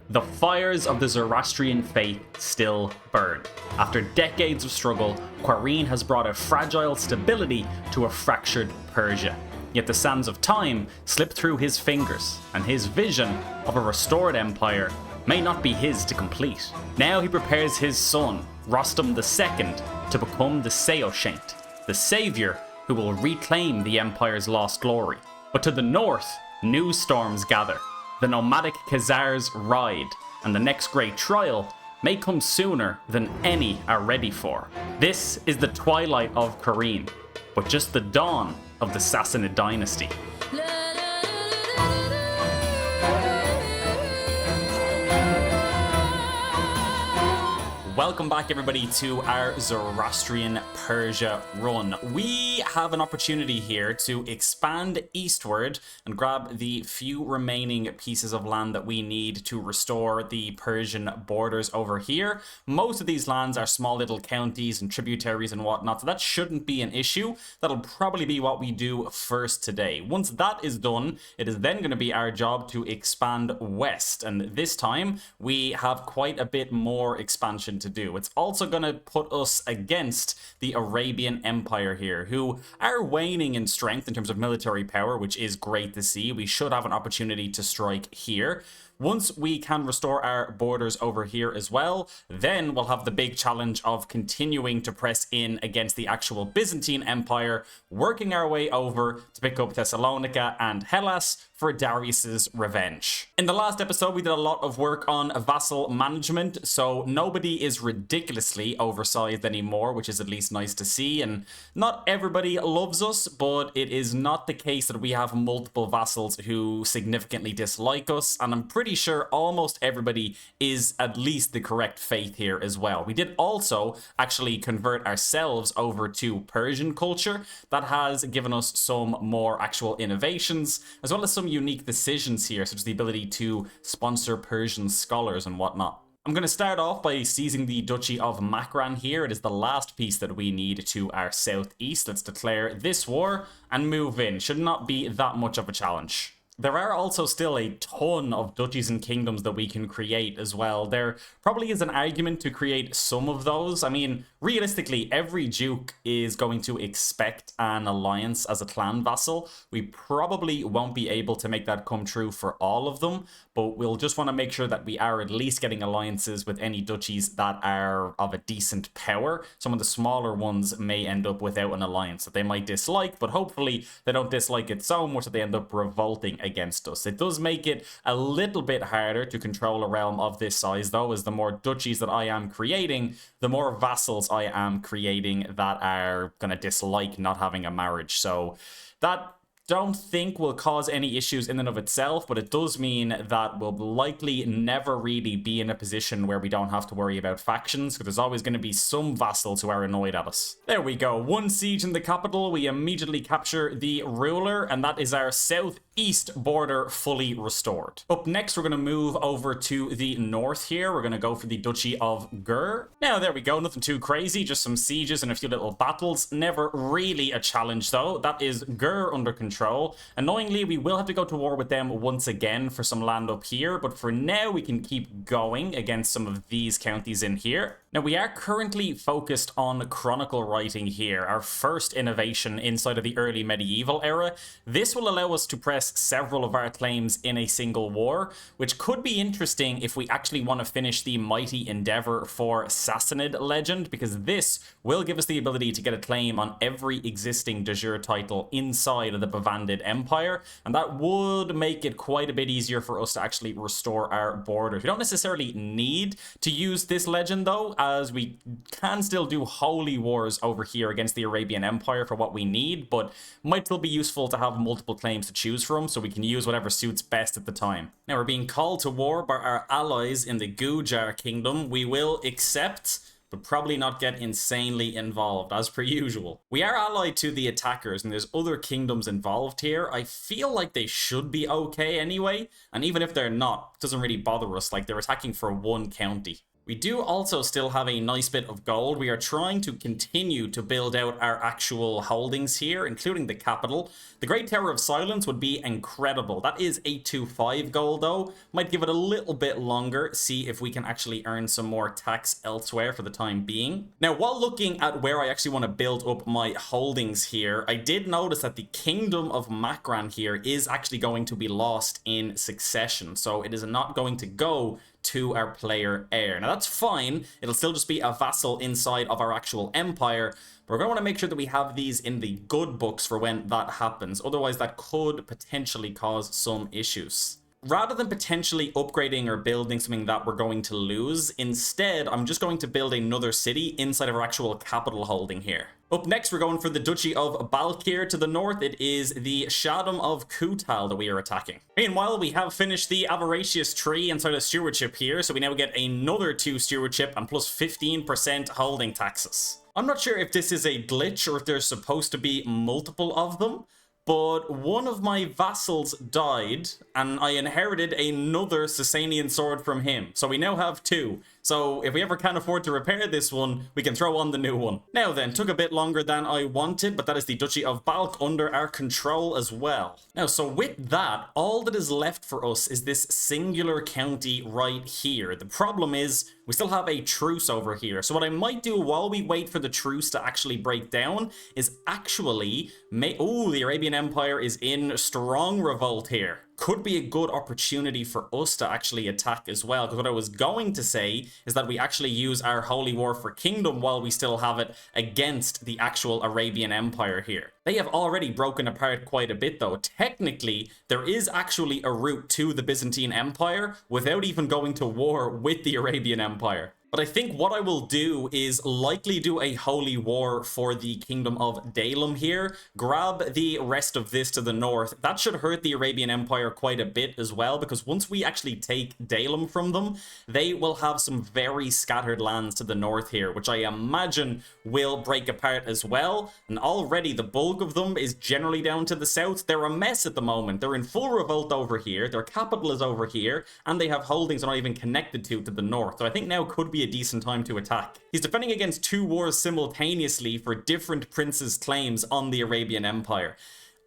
The fires of the Zoroastrian faith still burn. After decades of struggle, Qarin has brought a fragile stability to a fractured Persia. Yet the sands of time slip through his fingers, and his vision of a restored empire may not be his to complete. Now he prepares his son, Rostam II, to become the Saoshyant, the savior who will reclaim the empire's lost glory. But to the north, new storms gather. The nomadic Khazars ride, and the next great trial may come sooner than any are ready for. This is the twilight of Qarin, but just the dawn of the Sassanid dynasty. Welcome back everybody to our Zoroastrian Persia run. We have an opportunity here to expand eastward and grab the few remaining pieces of land that we need to restore the Persian borders over here. Most of these lands are small little counties and tributaries and whatnot, so that shouldn't be an issue. That'll probably be what we do first today. Once that is done, it is then going to be our job to expand west, and this time we have quite a bit more expansion to do. It's also going to put us against the Arabian Empire here, who are waning in strength in terms of military power, which is great to see. We should have an opportunity to strike here. Once we can restore our borders over here as well, then we'll have the big challenge of continuing to press in against the actual Byzantine Empire, working our way over to pick up Thessalonica and Hellas for Darius's revenge. In the last episode, we did a lot of work on vassal management, so nobody is ridiculously oversized anymore, which is at least nice to see, and not everybody loves us, but it is not the case that we have multiple vassals who significantly dislike us, and I'm pretty sure almost everybody is at least the correct faith here as well. We did also actually convert ourselves over to Persian culture. That has given us some more actual innovations, as well as some unique decisions here, such as the ability to sponsor Persian scholars and whatnot. I'm going to start off by seizing the Duchy of Makran here. It is the last piece that we need to our southeast. Let's declare this war and move in. Should not be that much of a challenge. There are also still a ton of duchies and kingdoms that we can create as well. There probably is an argument to create some of those. I mean, realistically, every duke is going to expect an alliance as a clan vassal. We probably won't be able to make that come true for all of them, but we'll just want to make sure that we are at least getting alliances with any duchies that are of a decent power. Some of the smaller ones may end up without an alliance that they might dislike, but hopefully they don't dislike it so much that they end up revolting against us. It does make it a little bit harder to control a realm of this size, though, as the more duchies that I am creating, the more vassals I am creating that are going to dislike not having a marriage. So that don't think will cause any issues in and of itself, but it does mean that we'll likely never really be in a position where we don't have to worry about factions, because there's always going to be some vassals who are annoyed at us. There we go. One siege in the capital. We immediately capture the ruler, and that is our southeast border fully restored. Up next, we're going to move over to the north here. We're going to go for the Duchy of Gur. Now, there we go. Nothing too crazy. Just some sieges and a few little battles. Never really a challenge, though. That is Gur under control. Annoyingly, we will have to go to war with them once again for some land up here, but for now we can keep going against some of these counties in here. Now, we are currently focused on chronicle writing here, our first innovation inside of the early medieval era. This will allow us to press several of our claims in a single war, which could be interesting if we actually want to finish the mighty endeavor for Sassanid legend, because this will give us the ability to get a claim on every existing de jure title inside of the Bavandid Empire, and that would make it quite a bit easier for us to actually restore our borders. We don't necessarily need to use this legend, though, as we can still do holy wars over here against the Arabian Empire for what we need, but might still be useful to have multiple claims to choose from, so we can use whatever suits best at the time. Now, we're being called to war by our allies in the Gujar kingdom. We will accept, but probably not get insanely involved, as per usual. We are allied to the attackers, and there's other kingdoms involved here. I feel like they should be okay anyway, and even if they're not, it doesn't really bother us. Like, they're attacking for one county. We do also still have a nice bit of gold. We are trying to continue to build out our actual holdings here, including the capital. The Great Tower of Silence would be incredible. That is 825 gold though. Might give it a little bit longer, see if we can actually earn some more tax elsewhere for the time being. Now, while looking at where I actually want to build up my holdings here, I did notice that the Kingdom of Makran here is actually going to be lost in succession. So it is not going to go to our player heir. Now that's fine, it'll still just be a vassal inside of our actual empire, but we're going to want to make sure that we have these in the good books for when that happens, otherwise that could potentially cause some issues. Rather than potentially upgrading or building something that we're going to lose, instead I'm just going to build another city inside of our actual capital holding here. Up next, we're going for the Duchy of Balkir. To the north, it is the Shaddam of Kutal that we are attacking. Meanwhile, we have finished the Avaricious tree inside of stewardship here, so we now get another 2 stewardship and plus 15% holding taxes. I'm not sure if this is a glitch or if there's supposed to be multiple of them, but one of my vassals died, and I inherited another Sasanian sword from him. So we now have 2. So if we ever can't afford to repair this one, we can throw on the new one. Now then, took a bit longer than I wanted, but that is the Duchy of Balk under our control as well. Now, so with that, all that is left for us is this singular county right here. The problem is, we still have a truce over here. So what I might do while we wait for the truce to actually break down is actually oh, the Arabian Empire is in strong revolt here. Could be a good opportunity for us to actually attack as well, because what I was going to say is that we actually use our Holy War for Kingdom while we still have it against the actual Arabian Empire here. They have already broken apart quite a bit though. Technically, there is actually a route to the Byzantine Empire without even going to war with the Arabian Empire. But I think what I will do is likely do a holy war for the Kingdom of Dalim here. Grab the rest of this to the north. That should hurt the Arabian Empire quite a bit as well, because once we actually take Dalim from them, they will have some very scattered lands to the north here, which I imagine will break apart as well. And already the bulk of them is generally down to the south. They're a mess at the moment. They're in full revolt over here. Their capital is over here, and they have holdings they're not even connected to the north. So I think now could be a decent time to attack. He's defending against 2 wars simultaneously for different princes' claims on the Arabian Empire.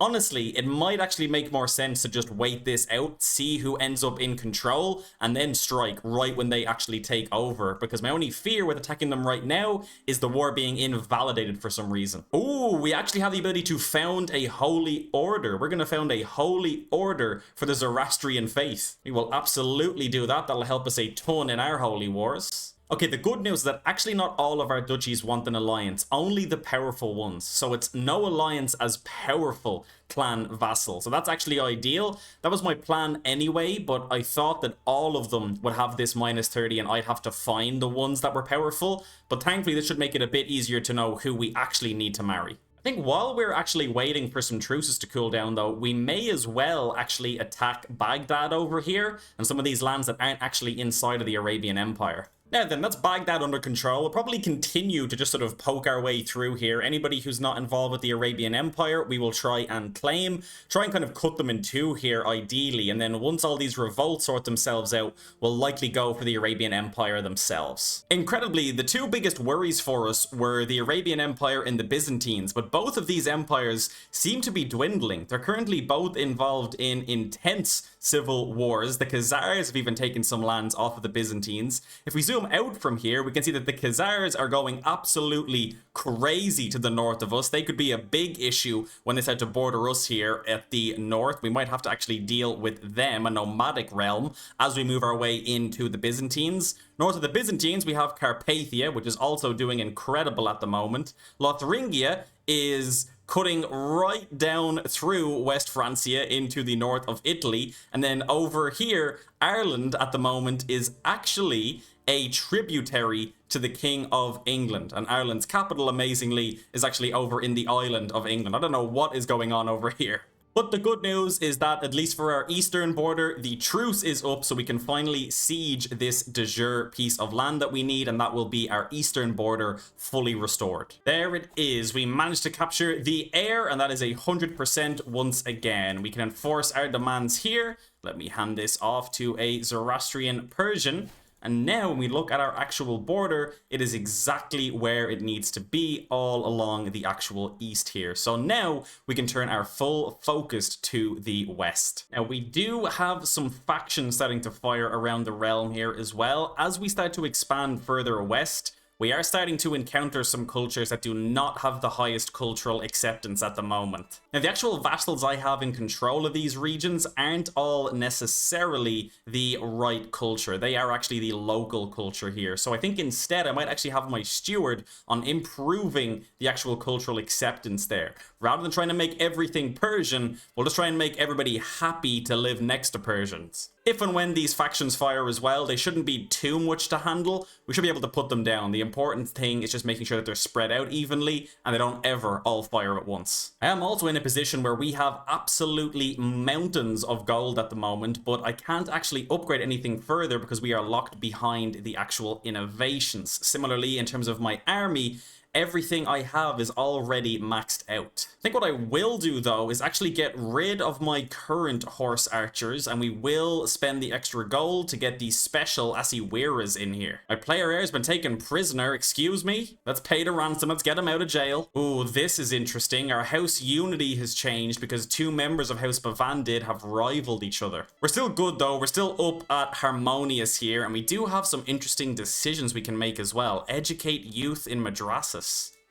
Honestly, it might actually make more sense to just wait this out, see who ends up in control, and then strike right when they actually take over, because my only fear with attacking them right now is the war being invalidated for some reason. Ooh, we actually have the ability to found a holy order. We're going to found a holy order for the Zoroastrian faith. We will absolutely do that. That'll help us a ton in our holy wars. Okay, the good news is that actually not all of our duchies want an alliance, only the powerful ones. So it's no alliance as powerful clan vassal. So that's actually ideal. That was my plan anyway, but I thought that all of them would have this -30 and I'd have to find the ones that were powerful. But thankfully, this should make it a bit easier to know who we actually need to marry. I think while we're actually waiting for some truces to cool down though, we may as well actually attack Baghdad over here and some of these lands that aren't actually inside of the Arabian Empire. Now then, that's Baghdad under control. We'll probably continue to just sort of poke our way through here. Anybody who's not involved with the Arabian Empire, we will try and claim. Try and kind of cut them in 2 here, ideally. And then once all these revolts sort themselves out, we'll likely go for the Arabian Empire themselves. Incredibly, the 2 biggest worries for us were the Arabian Empire and the Byzantines. But both of these empires seem to be dwindling. They're currently both involved in intense civil wars. The Khazars have even taken some lands off of the Byzantines. If we zoom out from here, we can see that the Khazars are going absolutely crazy to the north of us. They could be a big issue when they start to border us here at the north. We might have to actually deal with them, a nomadic realm, as we move our way into the Byzantines. North of the Byzantines, we have Carpathia, which is also doing incredible at the moment. Lotharingia is cutting right down through West Francia into the north of Italy. And then over here, Ireland at the moment is actually a tributary to the King of England. And Ireland's capital, amazingly, is actually over in the island of England. I don't know what is going on over here. But the good news is that, at least for our eastern border, the truce is up, so we can finally siege this de jure piece of land that we need, and that will be our eastern border fully restored. There it is. We managed to capture the air, and that is 100% once again. We can enforce our demands here. Let me hand this off to a Zoroastrian Persian. And now when we look at our actual border, it is exactly where it needs to be all along the actual east here. So now we can turn our full focus to the west. Now we do have some factions starting to fire around the realm here as well. As we start to expand further west, we are starting to encounter some cultures that do not have the highest cultural acceptance at the moment. Now, the actual vassals I have in control of these regions aren't all necessarily the right culture. They are actually the local culture here. So I think instead I might actually have my steward on improving the actual cultural acceptance there. Rather than trying to make everything Persian, we'll just try and make everybody happy to live next to Persians. If and when these factions fire as well, they shouldn't be too much to handle. We should be able to put them down. The important thing is just making sure that they're spread out evenly and they don't ever all fire at once. I am also in a position where we have absolutely mountains of gold at the moment, but I can't actually upgrade anything further because we are locked behind the actual innovations. Similarly, in terms of my army, everything I have is already maxed out. I think what I will do though is actually get rid of my current horse archers, and we will spend the extra gold to get these special Asiwiras in here. My player heir has been taken prisoner, excuse me? Let's pay the ransom, let's get him out of jail. Ooh, this is interesting. Our house unity has changed because two members of House Bavandid have rivaled each other. We're still good though, we're still up at harmonious here, and we do have some interesting decisions we can make as well. Educate youth in madrasas.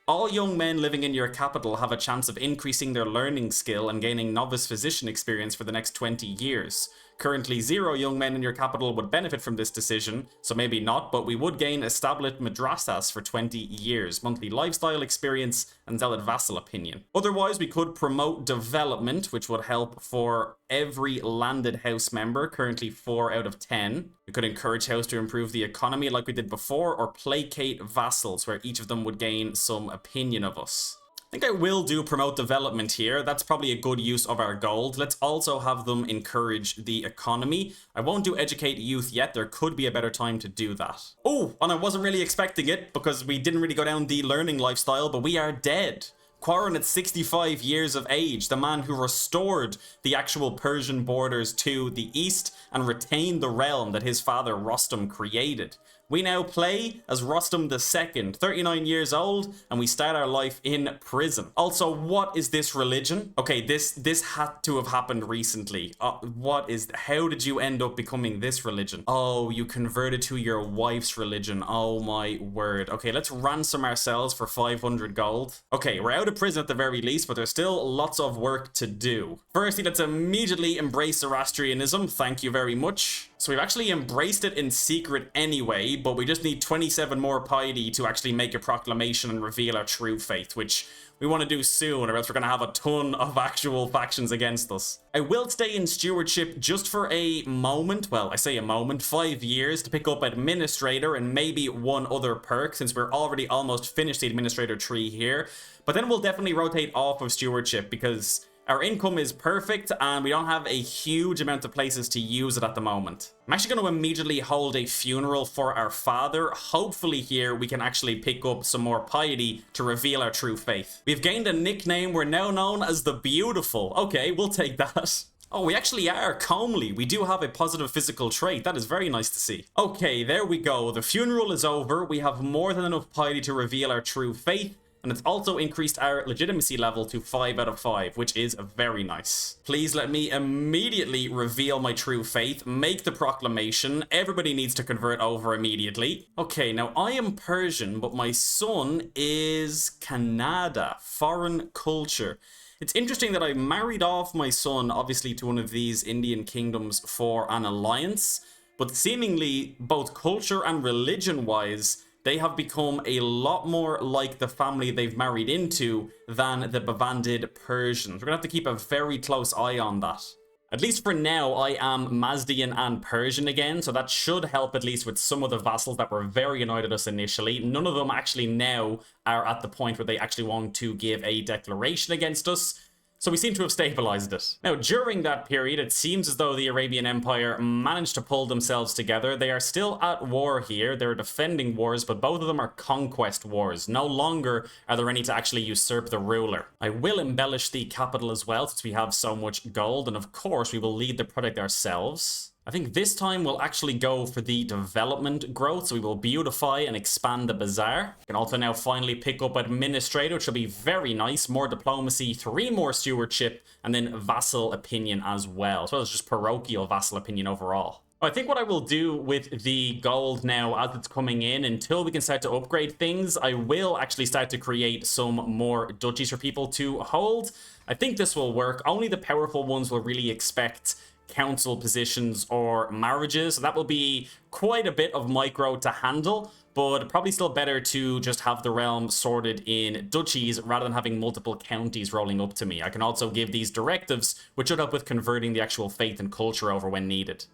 All young men living in your capital have a chance of increasing their learning skill and gaining novice physician experience for the next 20 years. Currently, 0 young men in your capital would benefit from this decision, so maybe not, but we would gain established madrasas for 20 years, monthly lifestyle experience, and zealot vassal opinion. Otherwise, we could promote development, which would help for every landed house member, currently 4 out of 10. We could encourage house to improve the economy like we did before, or placate vassals, where each of them would gain some opinion of us. I think I will do promote development here. That's probably a good use of our gold. Let's also have them encourage the economy. I won't do educate youth yet. There could be a better time to do that. Oh, and I wasn't really expecting it because we didn't really go down the learning lifestyle, but we are dead. Qarin at 65 years of age, the man who restored the actual Persian borders to the east and retained the realm that his father Rostam created. We now play as Rostam II, 39 years old, and we start our life in prison. Also, what is this religion? Okay, this had to have happened recently. How did you end up becoming this religion? Oh, you converted to your wife's religion. Oh my word. Okay, let's ransom ourselves for 500 gold. Okay, we're out of prison at the very least, but there's still lots of work to do. Firstly, let's immediately embrace Zoroastrianism. Thank you very much. So we've actually embraced it in secret anyway, but we just need 27 more piety to actually make a proclamation and reveal our true faith, which we want to do soon, or else we're going to have a ton of actual factions against us. I will stay in stewardship just for a moment, well, I say a moment, 5 years to pick up administrator and maybe one other perk, since we're already almost finished the administrator tree here. But then we'll definitely rotate off of stewardship because our income is perfect and we don't have a huge amount of places to use it at the moment. I'm actually going to immediately hold a funeral for our father. Hopefully here we can actually pick up some more piety to reveal our true faith. We've gained a nickname. We're now known as the Beautiful. Okay, we'll take that. Oh, we actually are comely. We do have a positive physical trait. That is very nice to see. Okay, there we go. The funeral is over. We have more than enough piety to reveal our true faith. And it's also increased our legitimacy level to 5 out of 5, which is very nice. Please let me immediately reveal my true faith, make the proclamation. Everybody needs to convert over immediately. Okay, now I am Persian, but my son is Kannada, foreign culture. It's interesting that I married off my son, obviously, to one of these Indian kingdoms for an alliance, but seemingly both culture and religion-wise, they have become a lot more like the family they've married into than the Bavandid Persians. We're gonna have to keep a very close eye on that. At least for now, I am Mazdian and Persian again, so that should help at least with some of the vassals that were very annoyed at us initially. None of them actually now are at the point where they actually want to give a declaration against us. So we seem to have stabilized it. Now, during that period, it seems as though the Arabian Empire managed to pull themselves together. They are still at war here. They're defending wars, but both of them are conquest wars. No longer are there any to actually usurp the ruler. I will embellish the capital as well, since we have so much gold, and of course, we will lead the project ourselves. I think this time we'll actually go for the development growth, so we will beautify and expand the bazaar. We can also now finally pick up administrator, which will be very nice. More diplomacy, 3 more stewardship, and then vassal opinion as well as just parochial vassal opinion overall. I think what I will do with the gold now as it's coming in, until we can start to upgrade things, I will actually start to create some more duchies for people to hold. I think this will work. Only the powerful ones will really expect council positions or marriages, so that will be quite a bit of micro to handle, but probably still better to just have the realm sorted in duchies rather than having multiple counties rolling up to me. I can also give these directives, which should help with converting the actual faith and culture over when needed.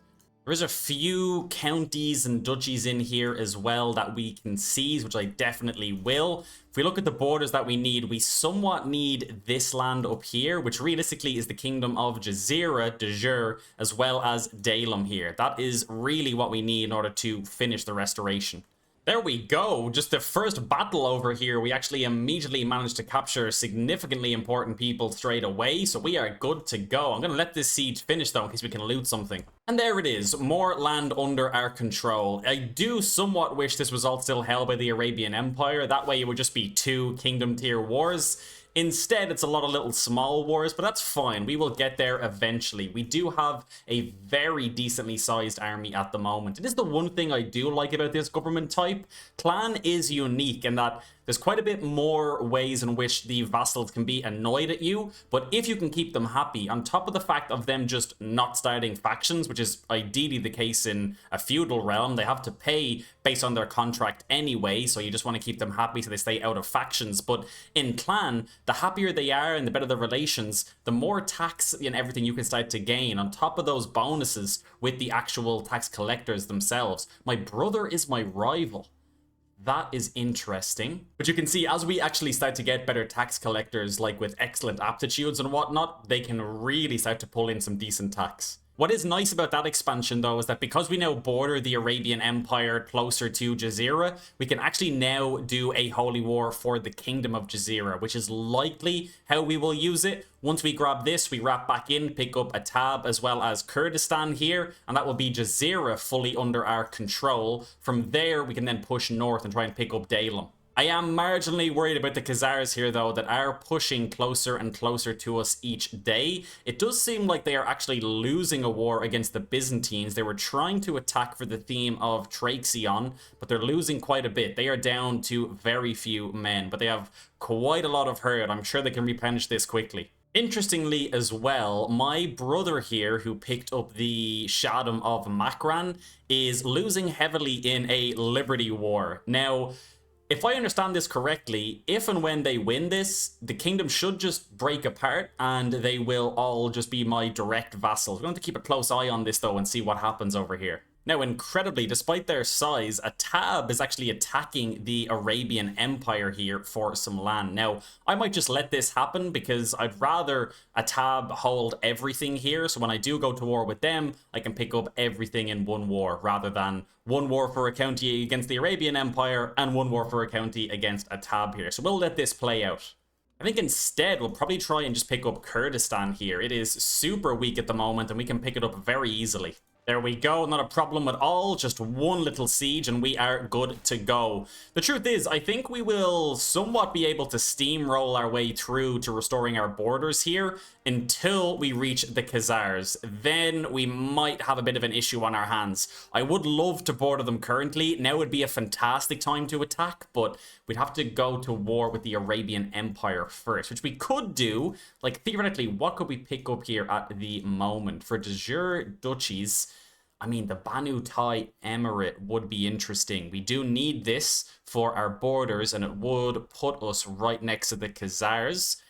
There is a few counties and duchies in here as well that we can seize, which I definitely will. If we look at the borders that we need, we somewhat need this land up here, which realistically is the Kingdom of Jazeera, de jure, as well as Dalem here. That is really what we need in order to finish the restoration. There we go, just the first battle over here. We actually immediately managed to capture significantly important people straight away, so we are good to go. I'm going to let this siege finish though, in case we can loot something. And there it is, more land under our control. I do somewhat wish this was all still held by the Arabian Empire. That way it would just be 2 kingdom tier wars. Instead, it's a lot of little small wars, but that's fine. We will get there eventually. We do have a very decently sized army at the moment. It is the one thing I do like about this government type. Clan is unique in that there's quite a bit more ways in which the vassals can be annoyed at you, but if you can keep them happy, on top of the fact of them just not starting factions, which is ideally the case in a feudal realm, they have to pay based on their contract anyway, so you just want to keep them happy so they stay out of factions. But in clan, the happier they are and the better the relations, the more tax and everything you can start to gain, on top of those bonuses with the actual tax collectors themselves. My brother is my rival. That is interesting. But you can see as we actually start to get better tax collectors, like with excellent aptitudes and whatnot, they can really start to pull in some decent tax. What is nice about that expansion, though, is that because we now border the Arabian Empire closer to Jazeera, we can actually now do a holy war for the Kingdom of Jazeera, which is likely how we will use it. Once we grab this, we wrap back in, pick up Atab as well as Kurdistan here, and that will be Jazeera fully under our control. From there, we can then push north and try and pick up Dalem. I am marginally worried about the Khazars here, though, that are pushing closer and closer to us each day. It does seem like they are actually losing a war against the Byzantines. They were trying to attack for the theme of Traxion, but they're losing quite a bit. They are down to very few men, but they have quite a lot of herd. I'm sure they can replenish this quickly. Interestingly as well, my brother here, who picked up the Shahdam of Makran, is losing heavily in a Liberty War. Now, if I understand this correctly, if and when they win this, the kingdom should just break apart and they will all just be my direct vassals. We're going to keep a close eye on this though and see what happens over here. Now, incredibly, despite their size, Atab is actually attacking the Arabian Empire here for some land. Now, I might just let this happen because I'd rather Atab hold everything here. So when I do go to war with them, I can pick up everything in one war rather than one war for a county against the Arabian Empire and one war for a county against Atab here. So we'll let this play out. I think instead we'll probably try and just pick up Kurdistan here. It is super weak at the moment and we can pick it up very easily. There we go, not a problem at all, just one little siege and we are good to go. The truth is, I think we will somewhat be able to steamroll our way through to restoring our borders here until we reach the Khazars. Then we might have a bit of an issue on our hands. I would love to border them currently. Now would be a fantastic time to attack, but we'd have to go to war with the Arabian Empire first, which we could do. Like, theoretically, what could we pick up here at the moment? For de jure duchies, I mean, the Banu Thai Emirate would be interesting. We do need this for our borders, and it would put us right next to the Khazars.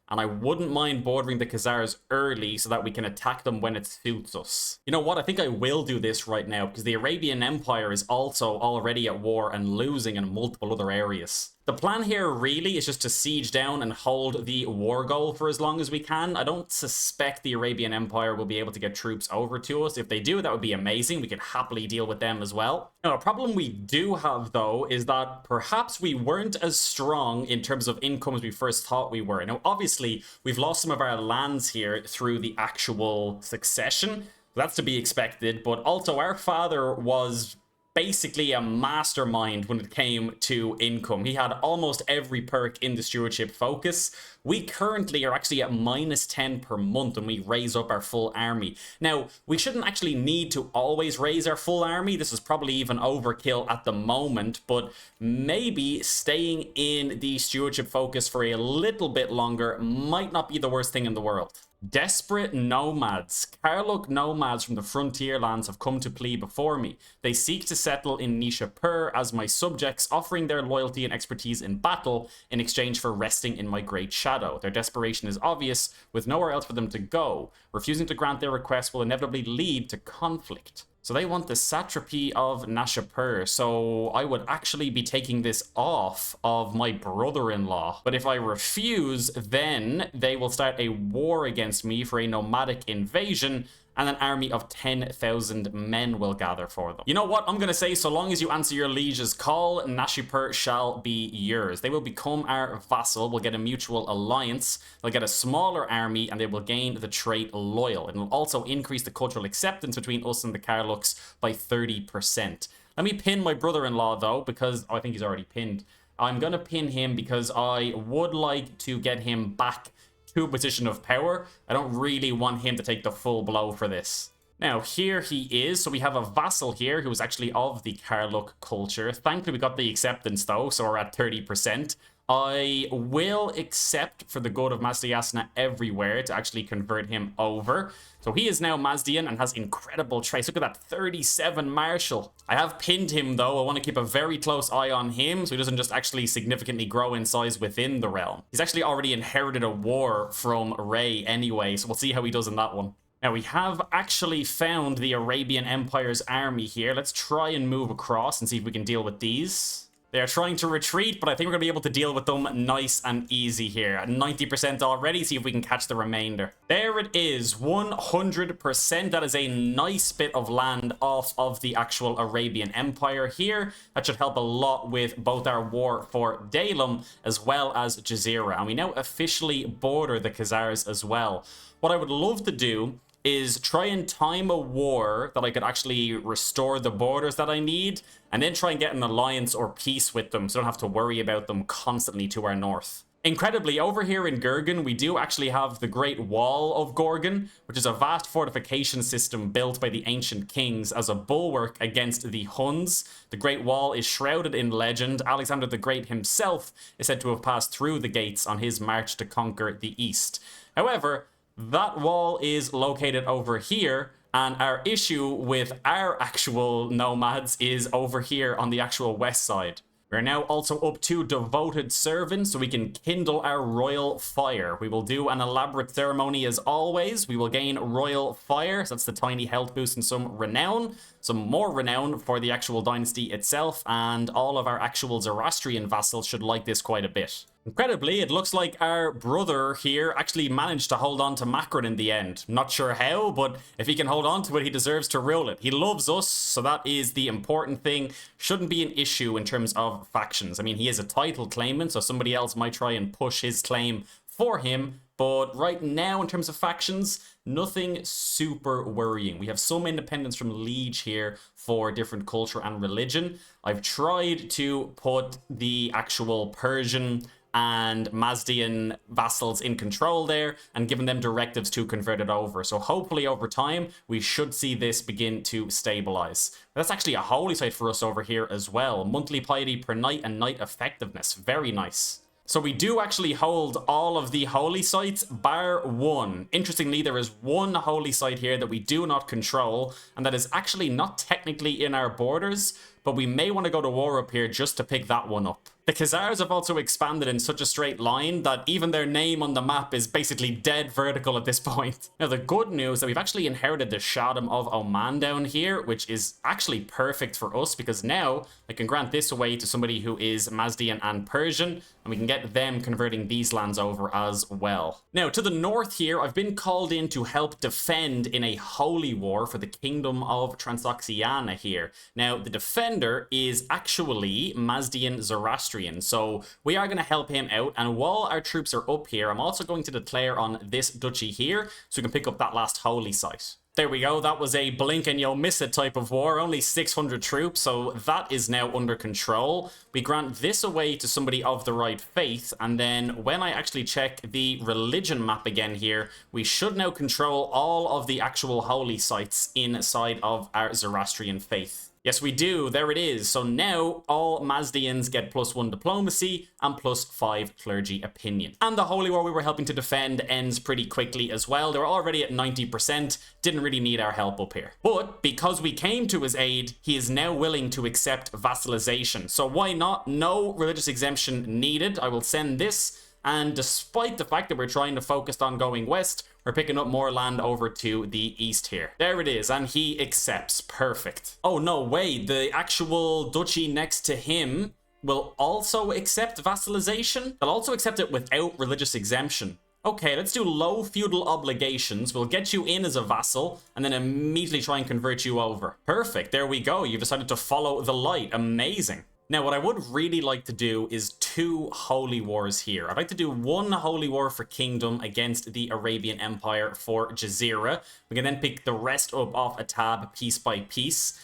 And I wouldn't mind bordering the Khazars early so that we can attack them when it suits us. You know what? I think I will do this right now because the Arabian Empire is also already at war and losing in multiple other areas. The plan here really is just to siege down and hold the war goal for as long as we can. I don't suspect the Arabian Empire will be able to get troops over to us. If they do, that would be amazing. We could happily deal with them as well. Now, a problem we do have, though, is that perhaps we weren't as strong in terms of income as we first thought we were. Now, obviously, we've lost some of our lands here through the actual succession. That's to be expected, but also our father was basically a mastermind when it came to income. He had almost every perk in the stewardship focus. We currently are actually at -10 per month when we raise up our full army. Now, we shouldn't actually need to always raise our full army. This is probably even overkill at the moment, but maybe staying in the stewardship focus for a little bit longer might not be the worst thing in the world. Desperate nomads. Karluk nomads from the frontier lands have come to plea before me. They seek to settle in Nishapur as my subjects, offering their loyalty and expertise in battle in exchange for resting in my great shadow. Their desperation is obvious, with nowhere else for them to go. Refusing to grant their request will inevitably lead to conflict. So they want the satrapy of Nishapur, so I would actually be taking this off of my brother-in-law. But if I refuse, then they will start a war against me for a nomadic invasion, and an army of 10,000 men will gather for them. You know what? I'm going to say, so long as you answer your liege's call, Nishapur shall be yours. They will become our vassal, we'll get a mutual alliance, they'll get a smaller army, and they will gain the trait loyal. It will also increase the cultural acceptance between us and the Karluks by 30%. Let me pin my brother-in-law, though, because I think he's already pinned. I'm going to pin him because I would like to get him back to a position of power. I don't really want him to take the full blow for this. Now, here he is. So we have a vassal here who is actually of the Karluk culture. Thankfully, we got the acceptance, though, so we're at 30%. I will accept for the good of Mazdyasna everywhere to actually convert him over. So he is now Mazdian and has incredible traits. Look at that, 37 martial. I have pinned him, though. I want to keep a very close eye on him so he doesn't just actually significantly grow in size within the realm. He's actually already inherited a war from Ray anyway, so we'll see how he does in that one. Now, we have actually found the Arabian Empire's army here. Let's try and move across and see if we can deal with these. They are trying to retreat, but I think we're going to be able to deal with them nice and easy here. At 90% already, see if we can catch the remainder. There it is, 100%. That is a nice bit of land off of the actual Arabian Empire here. That should help a lot with both our war for Dalem as well as Jazeera. And we now officially border the Khazars as well. What I would love to do is try and time a war that I could actually restore the borders that I need, and then try and get an alliance or peace with them so I don't have to worry about them constantly to our north. Incredibly, over here in Gurgen, we do actually have the Great Wall of Gorgon, which is a vast fortification system built by the ancient kings as a bulwark against the Huns. The Great Wall is shrouded in legend. Alexander the Great himself is said to have passed through the gates on his march to conquer the east. However, that wall is located over here, and our issue with our actual nomads is over here on the actual west side. We're now also up to devoted servants, so we can kindle our royal fire. We will do an elaborate ceremony as always. We will gain royal fire, so that's the tiny health boost and some renown. Some more renown for the actual dynasty itself, and all of our actual Zoroastrian vassals should like this quite a bit. Incredibly, it looks like our brother here actually managed to hold on to Makron in the end. Not sure how, but if he can hold on to it, he deserves to rule it. He loves us, so that is the important thing. Shouldn't be an issue in terms of factions. I mean, he is a title claimant, so somebody else might try and push his claim for him. But right now, in terms of factions, nothing super worrying. We have some independence from Liege here for different culture and religion. I've tried to put the actual Persian and Mazdian vassals in control there and given them directives to convert it over. So hopefully over time, we should see this begin to stabilize. That's actually a holy site for us over here as well. Monthly piety per night and night effectiveness. Very nice. So we do actually hold all of the holy sites, bar one. Interestingly, there is one holy site here that we do not control, and that is actually not technically in our borders, but we may want to go to war up here just to pick that one up. The Khazars have also expanded in such a straight line that even their name on the map is basically dead vertical at this point. Now, the good news is that we've actually inherited the Shahdam of Oman down here, which is actually perfect for us because now I can grant this away to somebody who is Mazdian and Persian, and we can get them converting these lands over as well. Now, to the north here, I've been called in to help defend in a holy war for the Kingdom of Transoxiana here. Now, the defender is actually Mazdian Zoroastrian. So we are going to help him out, and while our troops are up here, I'm also going to declare on this duchy here so we can pick up that last holy site. There we go, that was a blink and you'll miss it type of war, only 600 troops, so that is now under control. We grant this away to somebody of the right faith, and then when I actually check the religion map again here, we should now control all of the actual holy sites inside of our Zoroastrian faith. Yes, we do. There it is. So now all Mazdians get +1 diplomacy and +5 clergy opinion. And the holy war we were helping to defend ends pretty quickly as well. They were already at 90%. Didn't really need our help up here. But because we came to his aid, he is now willing to accept vassalization. So why not? No religious exemption needed. I will send this. And despite the fact that we're trying to focus on going west, we're picking up more land over to the east here. There it is, and he accepts. Perfect. Oh, no way. The actual duchy next to him will also accept vassalization? They'll also accept it without religious exemption. Okay, let's do low feudal obligations. We'll get you in as a vassal, and then immediately try and convert you over. Perfect. There we go. You've decided to follow the light. Amazing. Now, what I would really like to do is 2 holy wars here. I'd like to do 1 holy war for kingdom against the Arabian Empire for Jazeera. We can then pick the rest up off a tab piece by piece.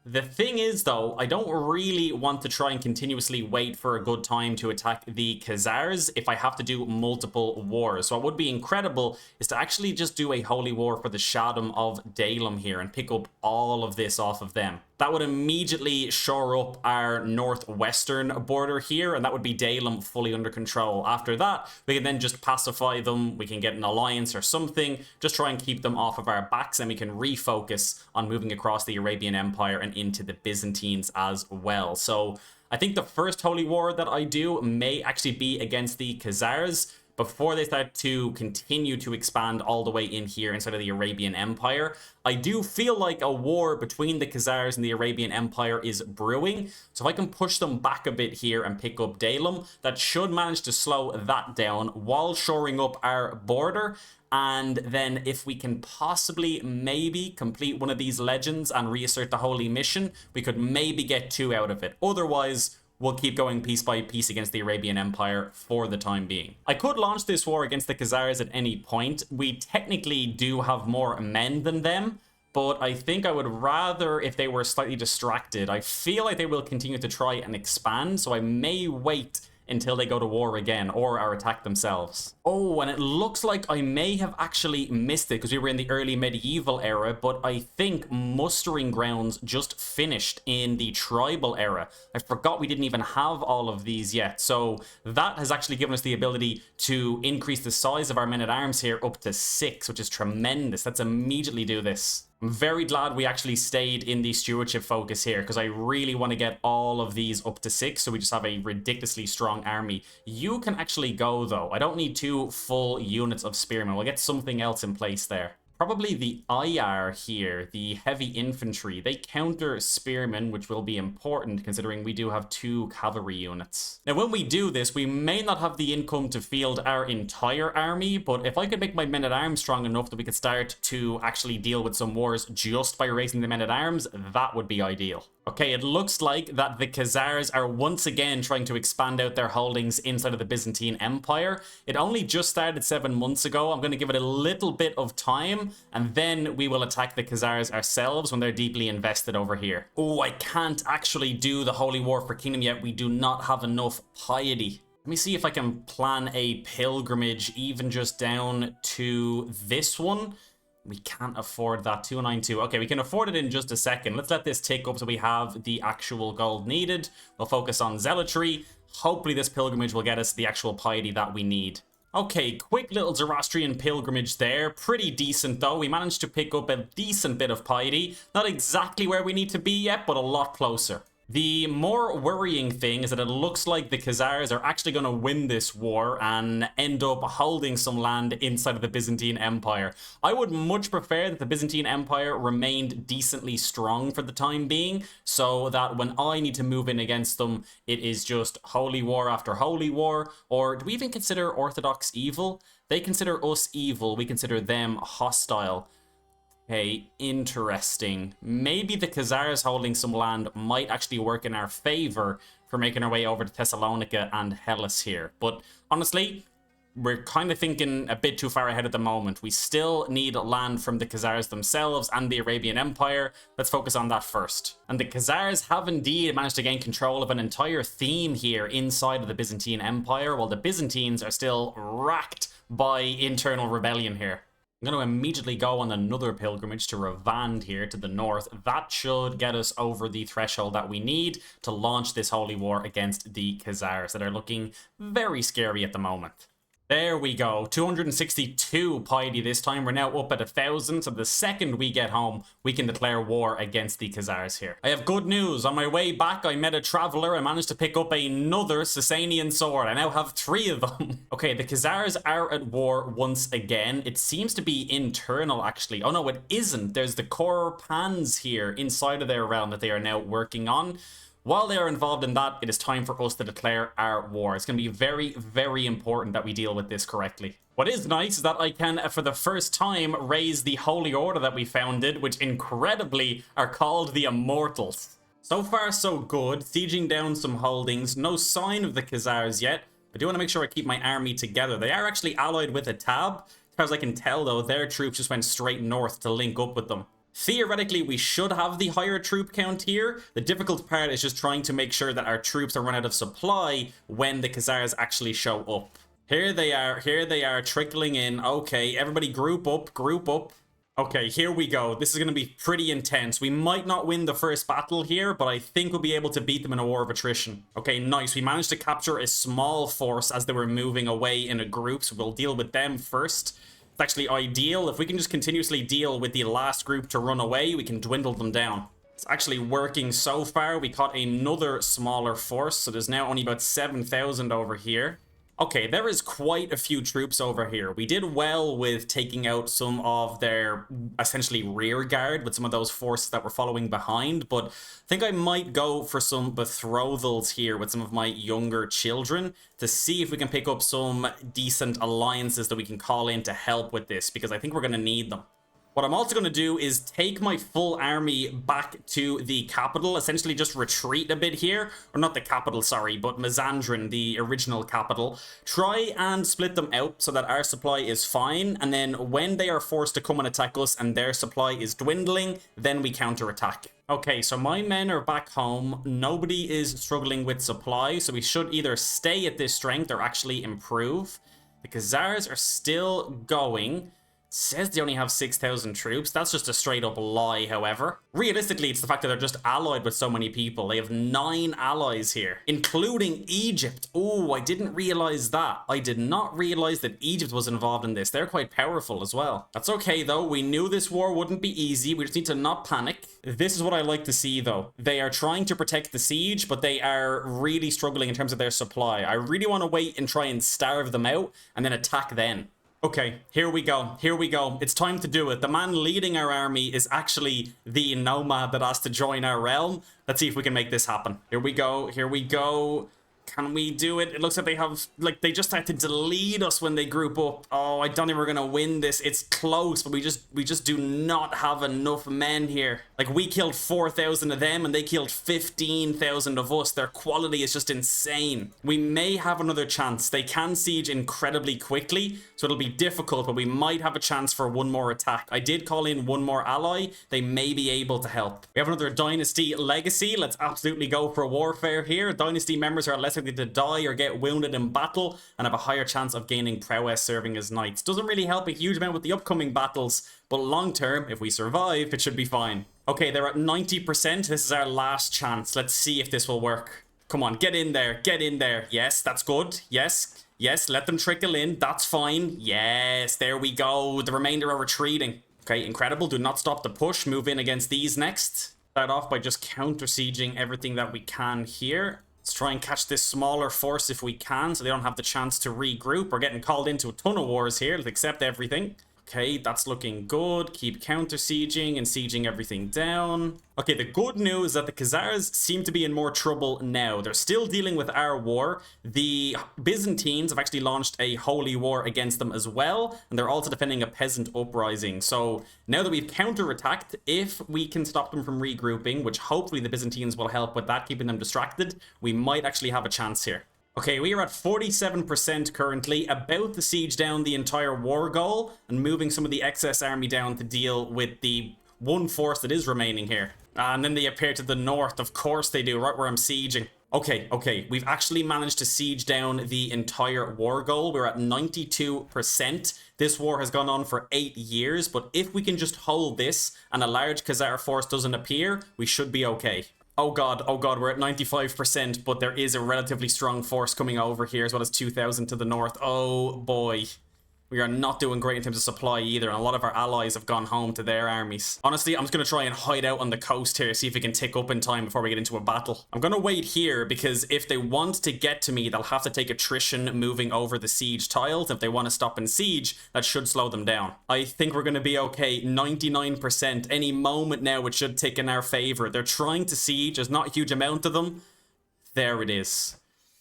The thing is, though, I don't really want to try and continuously wait for a good time to attack the Khazars if I have to do multiple wars. So what would be incredible is to actually just do a holy war for the Shahdam of Daylem here and pick up all of this off of them. That would immediately shore up our northwestern border here, and that would be Daylem fully under control. After that, we can then just pacify them, we can get an alliance or something, just try and keep them off of our backs, and we can refocus on moving across the Arabian Empire and into the Byzantines as well. So I think the first holy war that I do may actually be against the Khazars, before they start to continue to expand all the way in here inside of the Arabian Empire. I do feel like a war between the Khazars and the Arabian Empire is brewing, so if I can push them back a bit here and pick up Daylem, that should manage to slow that down while shoring up our border. And then if we can possibly maybe complete one of these legends and reassert the holy mission, we could maybe get 2 out of it. Otherwise, we'll keep going piece by piece against the Arabian Empire for the time being. I could launch this war against the Khazars at any point. We technically do have more men than them, but I think I would rather if they were slightly distracted. I feel like they will continue to try and expand, so I may wait until they go to war again or are attacked themselves. Oh, and it looks like I may have actually missed it because we were in the early medieval era, but I think mustering grounds just finished in the tribal era. I forgot we didn't even have all of these yet, so that has actually given us the ability to increase the size of our men-at-arms here up to 6, which is tremendous. Let's immediately do this. I'm very glad we actually stayed in the stewardship focus here because I really want to get all of these up to 6 so we just have a ridiculously strong army. You can actually go though. I don't need 2 full units of spearmen. We'll get something else in place there. Probably the IR here, the heavy infantry. They counter spearmen, which will be important considering we do have 2 cavalry units. Now, when we do this, we may not have the income to field our entire army, but if I could make my men-at-arms strong enough that we could start to actually deal with some wars just by raising the men-at-arms, that would be ideal. Okay, it looks like that the Khazars are once again trying to expand out their holdings inside of the Byzantine Empire. It only just started 7 months ago. I'm going to give it a little bit of time, and then we will attack the Khazars ourselves when they're deeply invested over here. Oh, I can't actually do the Holy War for Kingdom yet. We do not have enough piety. Let me see if I can plan a pilgrimage even just down to this one. We can't afford that. 292. Okay, we can afford it in just a second. Let's let this tick up so we have the actual gold needed. We'll focus on zealotry. Hopefully this pilgrimage will get us the actual piety that we need. Okay, quick little Zoroastrian pilgrimage there. Pretty decent though. We managed to pick up a decent bit of piety. Not exactly where we need to be yet, but a lot closer. The more worrying thing is that it looks like the Khazars are actually going to win this war and end up holding some land inside of the Byzantine Empire. I would much prefer that the Byzantine Empire remained decently strong for the time being, so that when I need to move in against them, it is just holy war after holy war. Or do we even consider Orthodox evil? They consider us evil, we consider them hostile. Okay, interesting. Maybe the Khazars holding some land might actually work in our favor for making our way over to Thessalonica and Hellas here. But honestly, we're kind of thinking a bit too far ahead at the moment. We still need land from the Khazars themselves and the Arabian Empire. Let's focus on that first. And the Khazars have indeed managed to gain control of an entire theme here inside of the Byzantine Empire, while the Byzantines are still racked by internal rebellion here. I'm going to immediately go on another pilgrimage to Ravand here to the north. That should get us over the threshold that we need to launch this holy war against the Khazars that are looking very scary at the moment. There we go, 262 piety this time. We're now up at 1,000, so the second we get home, we can declare war against the Khazars here. I have good news. On my way back, I met a traveler. I managed to pick up another Sasanian sword. I now have 3 of them. Okay, the Khazars are at war once again. It seems to be internal, actually. Oh no, it isn't. There's the Korpans here inside of their realm that they are now working on. While they are involved in that, it is time for us to declare our war. It's going to be very, very important that we deal with this correctly. What is nice is that I can, for the first time, raise the Holy Order that we founded, which incredibly are called the Immortals. So far, so good. Sieging down some holdings. No sign of the Khazars yet. I do want to make sure I keep my army together. They are actually allied with a Tab. As far as I can tell, though, their troops just went straight north to link up with them. Theoretically, we should have the higher troop count here. The difficult part is just trying to make sure that our troops are run out of supply when the Khazars actually show up. Here they are trickling in. Okay, everybody group up, group up. Okay, here we go. This is going to be pretty intense. We might not win the first battle here, but I think we'll be able to beat them in a war of attrition. Okay, nice. We managed to capture a small force as they were moving away in a group, so we'll deal with them first. It's actually ideal. If we can just continuously deal with the last group to run away, we can dwindle them down. It's actually working so far. We caught another smaller force, so there's now only about 7,000 over here. Okay, there is quite a few troops over here. We did well with taking out some of their essentially rear guard with some of those forces that were following behind, but I think I might go for some betrothals here with some of my younger children to see if we can pick up some decent alliances that we can call in to help with this, because I think we're going to need them. What I'm also going to do is take my full army back to the capital, essentially just retreat a bit here. Or not the capital, sorry, but Mazandran, the original capital. Try and split them out so that our supply is fine. And then when they are forced to come and attack us and their supply is dwindling, then we counterattack. Okay, so my men are back home. Nobody is struggling with supply, so we should either stay at this strength or actually improve. The Khazars are still going. Says they only have 6,000 troops. That's just a straight up lie, however. Realistically, it's the fact that they're just allied with so many people. They have 9 allies here, including Egypt. Oh, I didn't realize that. I did not realize that Egypt was involved in this. They're quite powerful as well. That's okay, though. We knew this war wouldn't be easy. We just need to not panic. This is what I like to see, though. They are trying to protect the siege, but they are really struggling in terms of their supply. I really want to wait and try and starve them out and then attack then. Okay, here we go. Here we go. It's time to do it. The man leading our army is actually the nomad that has to join our realm. Let's see if we can make this happen. Here we go. Here we go. Can we do it? It looks like they have, like, they just had to delete us when they group up. Oh, I don't think we're gonna win this. It's close, but we just do not have enough men here. Like, we killed 4,000 of them and they killed 15,000 of us. Their quality is just insane. We may have another chance. They can siege incredibly quickly, so it'll be difficult, but we might have a chance for one more attack. I did call in one more ally. They may be able to help. We have another dynasty legacy. Let's absolutely go for warfare here. Dynasty members are less likely to die or get wounded in battle and have a higher chance of gaining prowess serving as knights. Doesn't really help a huge amount with the upcoming battles, but long term, if we survive, it should be fine. Okay, they're at 90%. This is our last chance. Let's see if this will work. Come on, get in there. Get in there. Yes, that's good. Yes. Yes, let them trickle in. That's fine. Yes, there we go. The remainder are retreating. Okay, incredible. Do not stop the push. Move in against these next. Start off by just counter-sieging everything that we can here. Let's try and catch this smaller force if we can, so they don't have the chance to regroup. We're getting called into a ton of wars here. Let's accept everything. Okay, that's looking good. Keep counter-sieging and sieging everything down. Okay, the good news is that the Khazars seem to be in more trouble now. They're still dealing with our war. The Byzantines have actually launched a holy war against them as well, and they're also defending a peasant uprising. So now that we've counter-attacked, if we can stop them from regrouping, which hopefully the Byzantines will help with that, keeping them distracted, we might actually have a chance here. Okay, we are at 47% currently, about to siege down the entire war goal and moving some of the excess army down to deal with the one force that is remaining here. And then they appear to the north, of course they do, right where I'm sieging. Okay, we've actually managed to siege down the entire war goal. We're at 92%. This war has gone on for 8 years, but if we can just hold this and a large Khazar force doesn't appear, we should be okay. Oh god, we're at 95%, but there is a relatively strong force coming over here, as well as 2,000 to the north. Oh boy. We are not doing great in terms of supply either, and a lot of our allies have gone home to their armies. Honestly, I'm just going to try and hide out on the coast here, see if we can tick up in time before we get into a battle. I'm going to wait here, because if they want to get to me, they'll have to take attrition moving over the siege tiles. If they want to stop and siege, that should slow them down. I think we're going to be okay. 99%. Any moment now, it should tick in our favor. They're trying to siege. There's not a huge amount of them. There it is.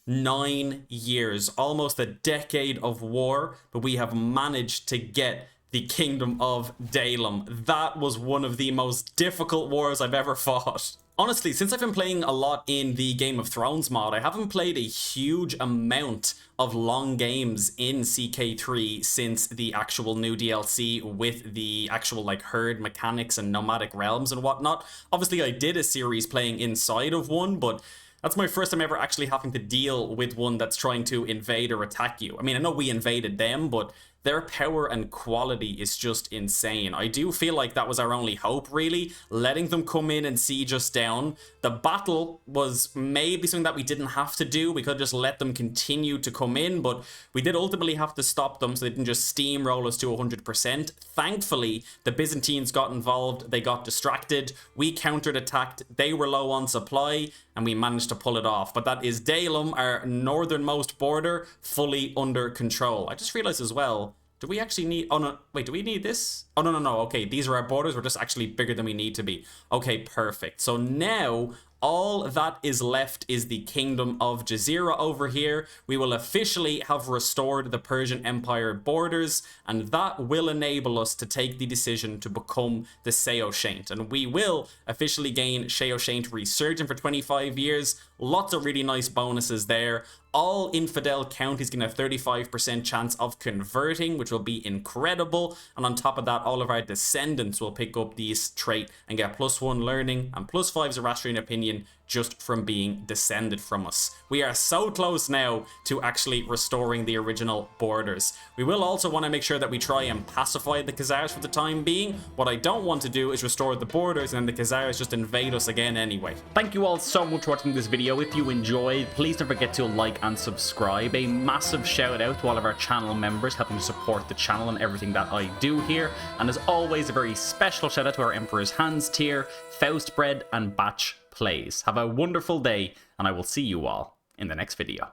9 years, almost a decade of war, but we have managed to get the Kingdom of Daelum. That was one of the most difficult wars I've ever fought. Honestly, since I've been playing a lot in the Game of Thrones mod, I haven't played a huge amount of long games in CK3 since the actual new DLC with the actual like herd mechanics and nomadic realms and whatnot. Obviously, I did a series playing inside of one, but that's my first time ever actually having to deal with one that's trying to invade or attack you. I mean, I know we invaded them, but their power and quality is just insane. I do feel like that was our only hope, really, letting them come in and siege us down. The battle was maybe something that we didn't have to do. We could just let them continue to come in, but we did ultimately have to stop them so they didn't just steamroll us to 100%. Thankfully, the Byzantines got involved. They got distracted. We countered-attacked. They were low on supply, and we managed to pull it off. But that is Daelum, our northernmost border, fully under control. I just realized as well, do we actually need... Oh, no. Wait, do we need this? Oh, no. Okay, these are our borders. We're just actually bigger than we need to be. Okay, perfect. So now all that is left is the Kingdom of Jazeera over here. We will officially have restored the Persian Empire borders, and that will enable us to take the decision to become the Saoshyant. And we will officially gain Saoshyant Resurgence for 25 years. Lots of really nice bonuses there. All infidel counties can have 35% chance of converting, which will be incredible. And on top of that, all of our descendants will pick up these trait and get +1 learning and +5 Zoroastrian opinion just from being descended from us. We are so close now to actually restoring the original borders. We will also want to make sure that we try and pacify the Khazars for the time being. What I don't want to do is restore the borders and then the Khazars just invade us again anyway. Thank you all so much for watching this video. If you enjoyed, please don't forget to like and subscribe. A massive shout out to all of our channel members helping to support the channel and everything that I do here. And as always, a very special shout out to our Emperor's Hands tier, Faustbread and Batch Plays. Have a wonderful day, and I will see you all in the next video.